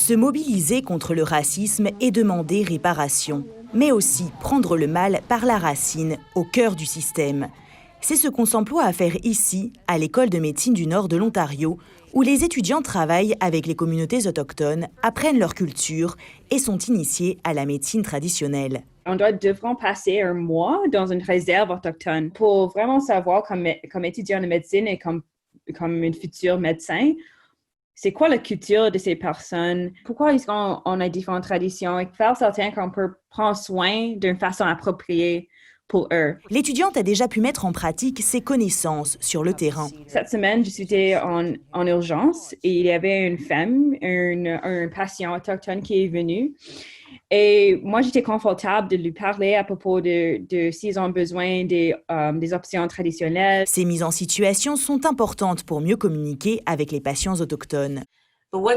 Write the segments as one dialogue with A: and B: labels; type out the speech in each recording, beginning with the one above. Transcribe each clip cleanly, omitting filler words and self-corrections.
A: Se mobiliser contre le racisme et demander réparation, mais aussi prendre le mal par la racine, au cœur du système. C'est ce qu'on s'emploie à faire ici, à l'École de médecine du Nord de l'Ontario, où les étudiants travaillent avec les communautés autochtones, apprennent leur culture et sont initiés à la médecine traditionnelle.
B: On devront passer un mois dans une réserve autochtone pour vraiment savoir, comme étudiant de médecine et comme un futur médecin, c'est quoi la culture de ces personnes, pourquoi est-ce qu'on a différentes traditions et faire certain qu'on peut prendre soin d'une façon appropriée pour eux.
A: L'étudiante a déjà pu mettre en pratique ses connaissances sur le terrain.
B: Cette semaine, je suis en urgence et il y avait une femme, un patient autochtone qui est venu. Et moi, j'étais confortable de lui parler à propos de s'ils ont besoin des options traditionnelles.
A: Ces mises en situation sont importantes pour mieux communiquer avec les patients autochtones.
C: Le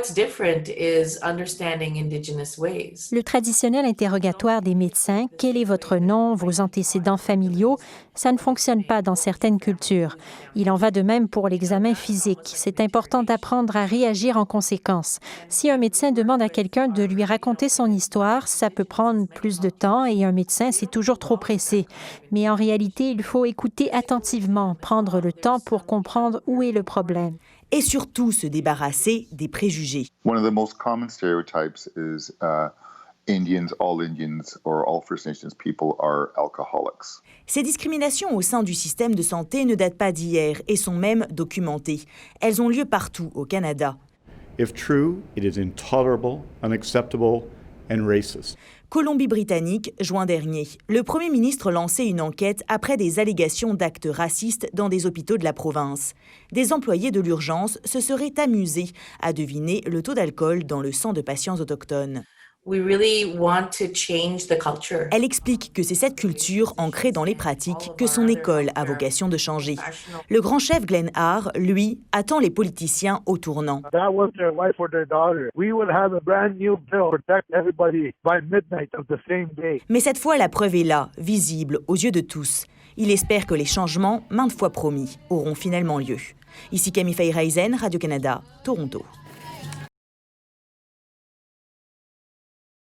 C: traditionnel interrogatoire des médecins, quel est votre nom, vos antécédents familiaux, ça ne fonctionne pas dans certaines cultures. Il en va de même pour l'examen physique. C'est important d'apprendre à réagir en conséquence. Si un médecin demande à quelqu'un de lui raconter son histoire, ça peut prendre plus de temps et un médecin, c'est toujours trop pressé. Mais en réalité, il faut écouter attentivement, prendre le temps pour comprendre où est le problème.
A: Et surtout se débarrasser des préjugés.
D: One of the most common stereotypes is all Indians or all First Nations people are alcoholics.
A: Ces discriminations au sein du système de santé ne datent pas d'hier et sont même documentées. Elles ont lieu partout au Canada.
E: If true, it is intolerable, unacceptable and racist.
A: Colombie-Britannique, juin dernier, le Premier ministre lançait une enquête après des allégations d'actes racistes dans des hôpitaux de la province. Des employés de l'urgence se seraient amusés à deviner le taux d'alcool dans le sang de patients autochtones. Elle explique que c'est cette culture ancrée dans les pratiques que son école a vocation de changer. Le grand chef Glenn Haar, lui, attend les politiciens au tournant. Mais cette fois, la preuve est là, visible, aux yeux de tous. Il espère que les changements, maintes fois promis, auront finalement lieu. Ici Camille Feyreisen, Radio-Canada, Toronto.